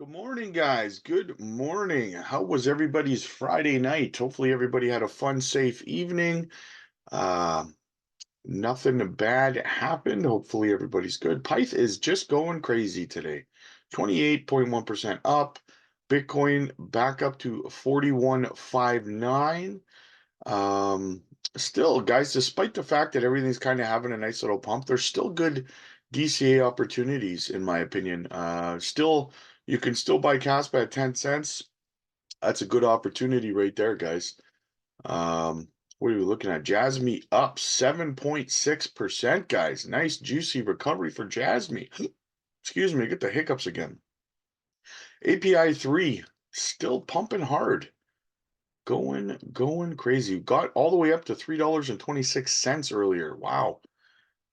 Good morning, guys. Good morning. How was everybody's Friday night? Hopefully, everybody had a fun, safe evening. Uh, Nothing bad happened. Hopefully, everybody's good. Pyth is just going crazy today. 28.1% up. Bitcoin back up to 4159. Um, Still, guys, despite the fact that everything's kind of having a nice little pump, there's still good DCA opportunities, in my opinion. Still, you can still buy KASPA at 10 cents. That's a good opportunity right there, guys. What are we looking at? Jasmy up 7.6%, guys. Nice, juicy recovery for Jasmy. Excuse me, get the hiccups again. API 3 still pumping hard. Going crazy. Got all the way up to $3.26 earlier. Wow.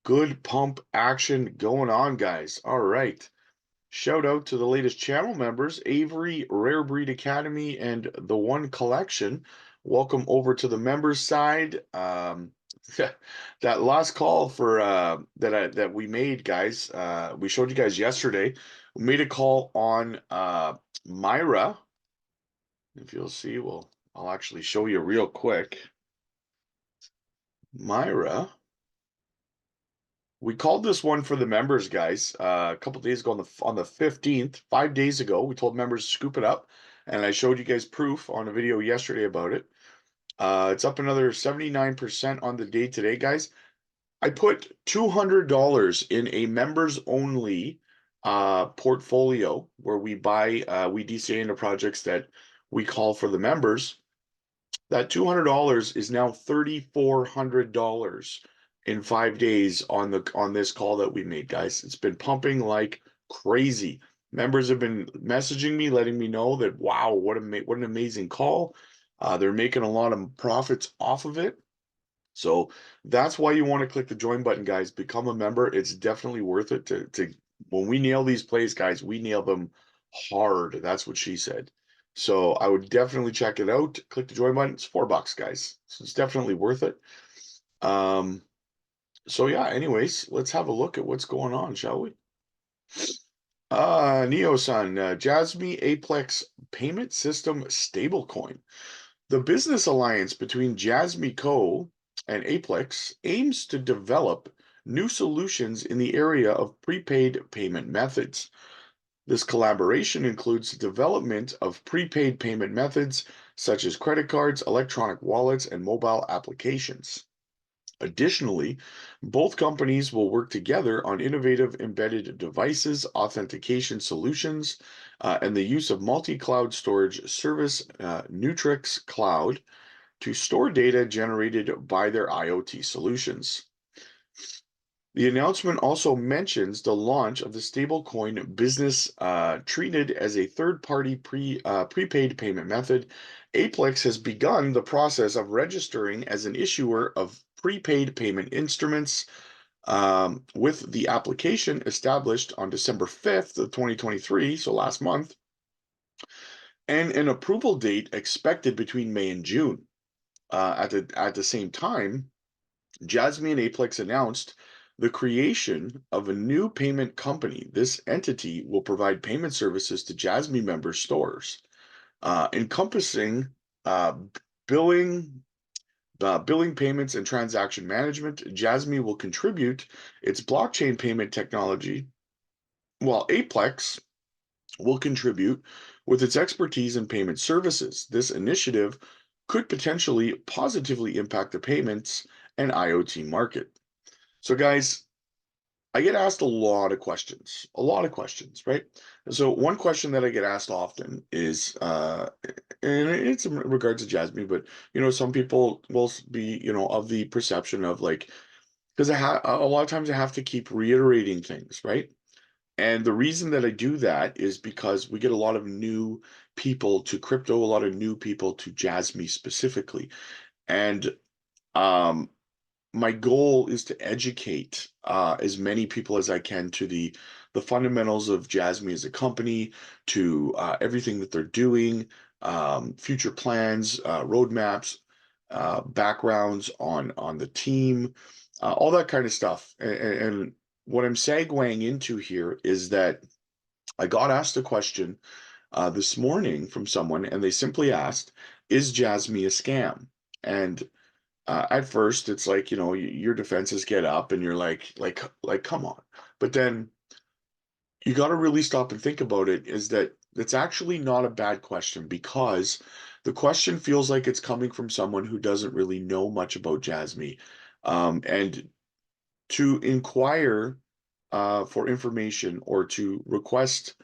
Good pump action going on, guys. All right. Shout out to the latest channel members, Avery, Rare Breed Academy, and the One Collection. Welcome over to the members side. That last call for that we made, guys. We showed you guys yesterday. We made a call on Myra. If you'll see, well, I'll actually show you real quick. Myra. We called this one for the members, guys. A couple days ago on the 15th, 5 days ago, we told members to scoop it up, and I showed you guys proof on a video yesterday about it. It's up another 79% on the day today, guys. I put $200 in a members only portfolio where we DCA into projects that we call for the members. That $200 is now $3,400 in 5 days on this call that we made, guys. It's been pumping like crazy. Members have been messaging me, letting me know that wow, what an amazing call. They're making a lot of profits off of it. So that's why you want to click the join button, guys. Become a member. It's definitely worth it to when we nail these plays, guys, we nail them hard. That's what she said. So I would definitely check it out. Click the join button. It's $4, guys. So it's definitely worth it. Um, so yeah, anyways, let's have a look at what's going on, shall we? Neo-san, Jasmy Aplex payment system stablecoin. The business alliance between Jasmy Co. and Aplex aims to develop new solutions in the area of prepaid payment methods. This collaboration includes the development of prepaid payment methods such as credit cards, electronic wallets, and mobile applications. Additionally, both companies will work together on innovative embedded devices, authentication solutions, and the use of multi-cloud storage service, Nutrix Cloud, to store data generated by their IoT solutions. The announcement also mentions the launch of the stablecoin business treated as a third-party prepaid payment method. Aplex has begun the process of registering as an issuer of prepaid payment instruments with the application established on December 5th of 2023, so last month, and an approval date expected between May and June. At the same time, Jasmy and Aplex announced the creation of a new payment company. This entity will provide payment services to Jasmy member stores, encompassing uh, billing, billing payments and transaction management. Jasmy will contribute its blockchain payment technology, while Aplex will contribute with its expertise in payment services. This initiative could potentially positively impact the payments and IoT market. So, guys, I get asked a lot of questions, right? So, one question that I get asked often is, and it's in regards to Jasmine, but some people will be, of the perception of like, because a lot of times I have to keep reiterating things, right? And the reason that I do that is because we get a lot of new people to crypto, a lot of new people to Jasmy specifically. And um, my goal is to educate as many people as I can to the fundamentals of Jasmy as a company, to everything that they're doing, future plans, roadmaps, backgrounds on the team, all that kind of stuff. And what I'm segueing into here is that I got asked a question this morning from someone, and they simply asked, "Is Jasmy a scam?" And at first, it's like, your defenses get up, and you're like, come on. But then you got to really stop and think about it. Is that it's actually not a bad question, because the question feels like it's coming from someone who doesn't really know much about Jasmy, and to inquire for information, or to request,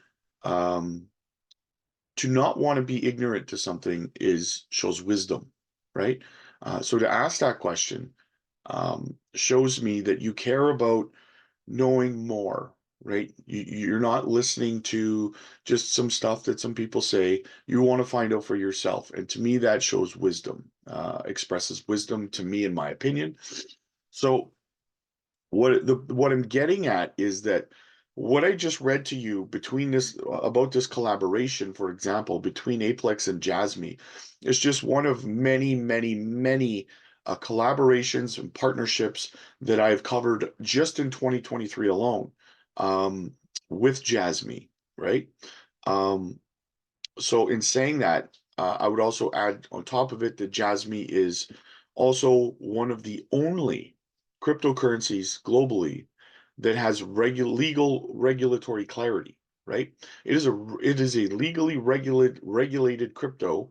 um, to not want to be ignorant to something, is shows wisdom, right? So to ask that question shows me that you care about knowing more, right? You're not listening to just some stuff that some people say. You want to find out for yourself, and to me, that shows wisdom, expresses wisdom to me, in my opinion. So what I'm getting at is that what I just read to you between this about this collaboration, for example, between Aplex and Jasmy, is just one of many, many, many collaborations and partnerships that I've covered just in 2023 alone, um, with Jasmy, right? Um, so in saying that, I would also add on top of it that Jasmy is also one of the only cryptocurrencies globally that has legal regulatory clarity, right? It is a legally regulated crypto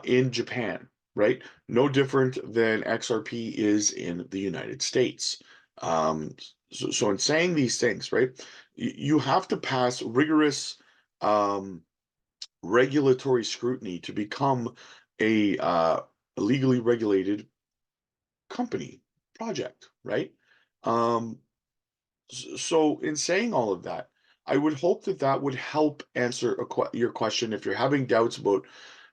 in Japan, right? No different than XRP is in the United States. So in saying these things, right, you have to pass rigorous um, regulatory scrutiny to become a legally regulated company project, right? Um, so in saying all of that, I would hope that that would help answer your question. If you're having doubts about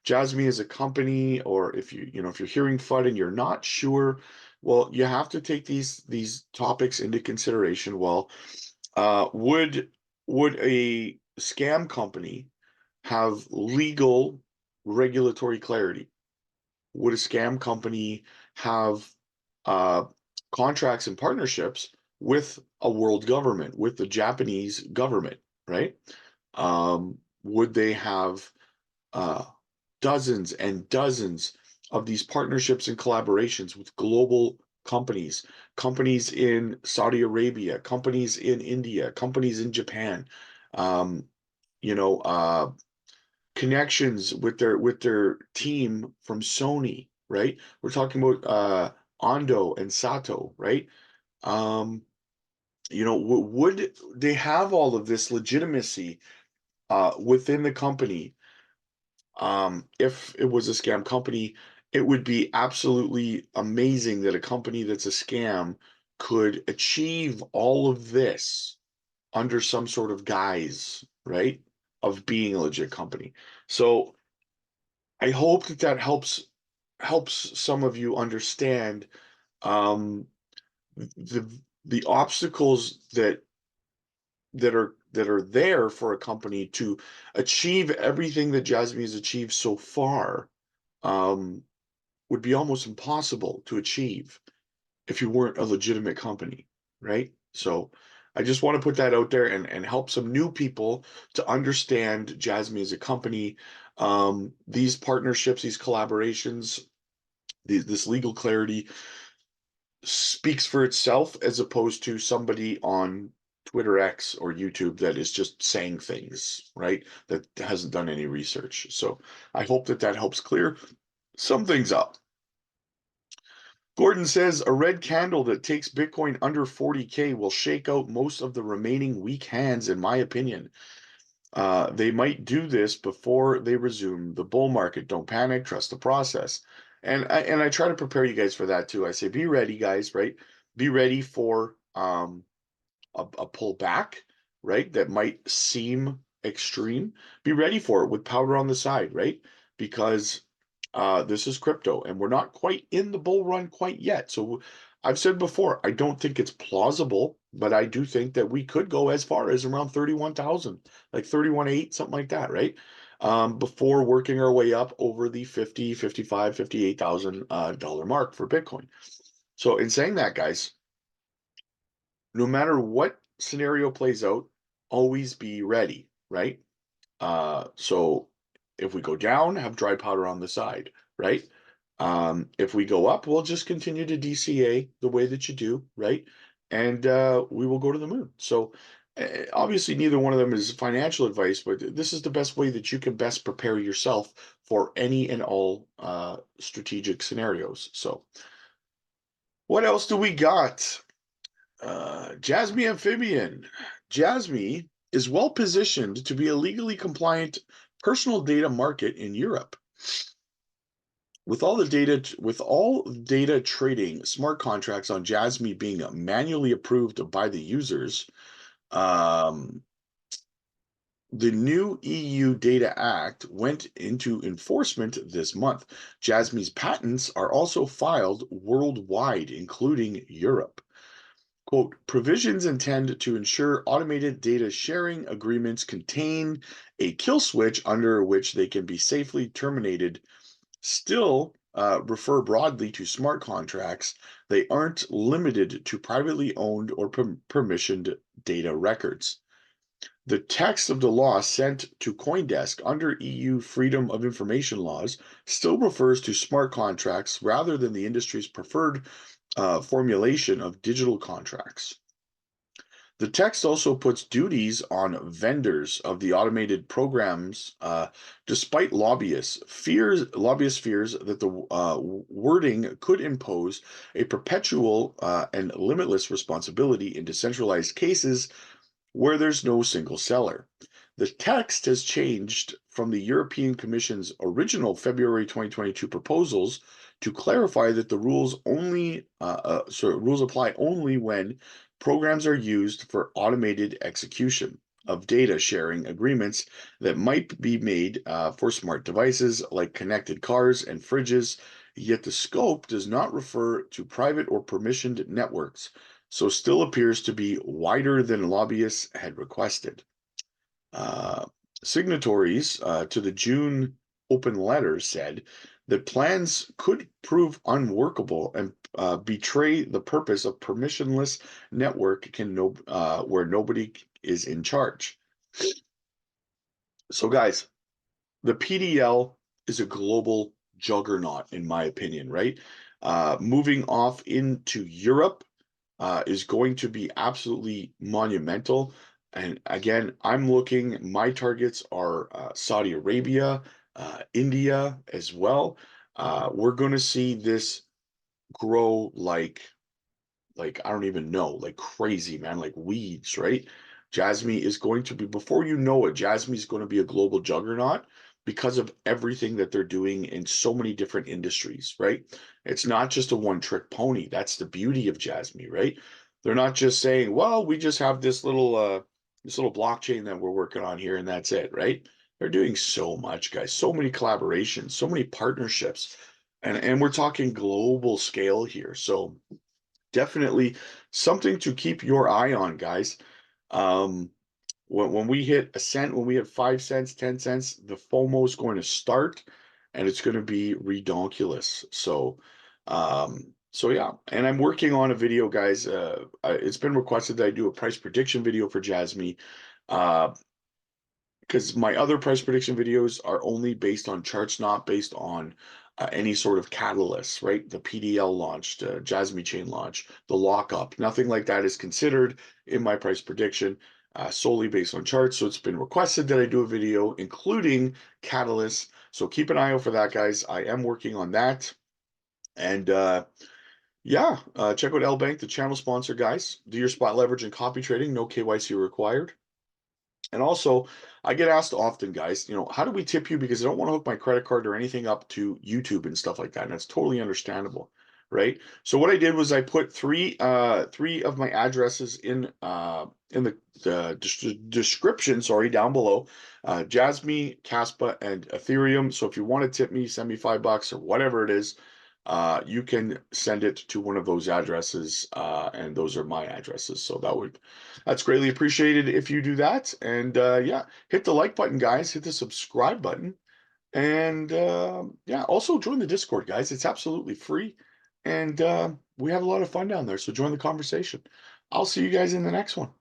Jasmy as a company, or if you're hearing FUD and you're not sure, well, you have to take these topics into consideration. Well, would a scam company have legal regulatory clarity? Would a scam company have uh, contracts and partnerships with a world government, with the Japanese government, right? Would they have uh, dozens and dozens of these partnerships and collaborations with global companies, companies in Saudi Arabia, companies in India, companies in Japan, um, you know, connections with their team from Sony, right? We're talking about Ando and Sato, right? Um, would they have all of this legitimacy within the company? If it was a scam company, it would be absolutely amazing that a company that's a scam could achieve all of this under some sort of guise, right? Of being a legit company. So I hope that that helps some of you understand um, the the obstacles that are there for a company to achieve everything that Jasmy has achieved so far, um, would be almost impossible to achieve if you weren't a legitimate company, right? So I just want to put that out there, and help some new people to understand Jasmy as a company. These partnerships, these collaborations, this legal clarity speaks for itself, as opposed to somebody on Twitter X or YouTube that is just saying things, right? That hasn't done any research. So I hope that that helps clear some things up. Gordon says a red candle that takes Bitcoin under 40K will shake out most of the remaining weak hands, in my opinion. They might do this before they resume the bull market. Don't panic, trust the process. And I try to prepare you guys for that too. I say, be ready, guys, right? Be ready for a pullback, right? That might seem extreme. Be ready for it with powder on the side, right? Because this is crypto, and we're not quite in the bull run quite yet. So I've said before, I don't think it's plausible, but I do think that we could go as far as around 31,000, like 31.8, something like that, right? Before working our way up over the 50, 55, $58,000 mark for Bitcoin. So in saying that, guys, no matter what scenario plays out always be ready, right? So if we go down, have dry powder on the side, right? If we go up, we'll just continue to DCA the way that you do, right? And we will go to the moon. So obviously, neither one of them is financial advice, but this is the best way that you can best prepare yourself for any and all strategic scenarios. So, what else do we got? Jasmy Amphibian. Jasmy is well positioned to be a legally compliant personal data market in Europe. With all data trading smart contracts on Jasmy being manually approved by the users, um, the new EU Data Act went into enforcement this month. Jasmy's patents are also filed worldwide, including Europe. Quote, provisions intend to ensure automated data sharing agreements contain a kill switch under which they can be safely terminated. Still, refer broadly to smart contracts. They aren't limited to privately owned or permissioned data records. The text of the law sent to CoinDesk under EU Freedom of Information laws still refers to smart contracts rather than the industry's preferred formulation of digital contracts. The text also puts duties on vendors of the automated programs, despite lobbyists' fears that the wording could impose a perpetual and limitless responsibility in decentralized cases where there's no single seller. The text has changed from the European Commission's original February 2022 proposals to clarify that the rules rules apply only when programs are used for automated execution of data sharing agreements that might be made for smart devices like connected cars and fridges, yet the scope does not refer to private or permissioned networks, so still appears to be wider than lobbyists had requested. Signatories to the June open letter said that plans could prove unworkable and betray the purpose of permissionless network where nobody is in charge. So, guys, the PDL is a global juggernaut, in my opinion, right? Moving off into Europe is going to be absolutely monumental. And again, my targets are Saudi Arabia, India as well. We're going to see this grow like I don't even know, like crazy, man, like weeds, right? Jasmy is going to be, before you know it, Jasmy is going to be a global juggernaut because of everything that they're doing in so many different industries, right? It's not just a one-trick pony. That's the beauty of Jasmy, right? They're not just saying, well, we just have this little blockchain that we're working on here and that's it, right? They're doing so much, guys. So many collaborations, so many partnerships. And we're talking global scale here. So definitely something to keep your eye on, guys. Um, when we hit a cent, when we hit 5 cents, 10 cents, the FOMO is going to start and it's going to be redonkulous. So yeah, and I'm working on a video, guys. It's been requested that I do a price prediction video for Jasmy. Uh, because my other price prediction videos are only based on charts, not based on any sort of catalyst, right? The PDL launched, Jasmy chain launch, the lockup, nothing like that is considered in my price prediction, solely based on charts. So it's been requested that I do a video including catalysts. So keep an eye out for that, guys. I am working on that. And yeah, check out L Bank, the channel sponsor, guys. Do your spot leverage and copy trading, no KYC required. And also, I get asked often, guys, how do we tip you? Because I don't want to hook my credit card or anything up to YouTube and stuff like that. And that's totally understandable, right? So what I did was I put three of my addresses in the description, sorry, down below. Jasmy, KASPA, and Ethereum. So if you want to tip me, send me $5 or whatever it is. You can send it to one of those addresses, and those are my addresses. So that's greatly appreciated if you do that. And yeah, hit the like button, guys. Hit the subscribe button, and yeah, also join the Discord, guys. It's absolutely free, and we have a lot of fun down there. So join the conversation. I'll see you guys in the next one.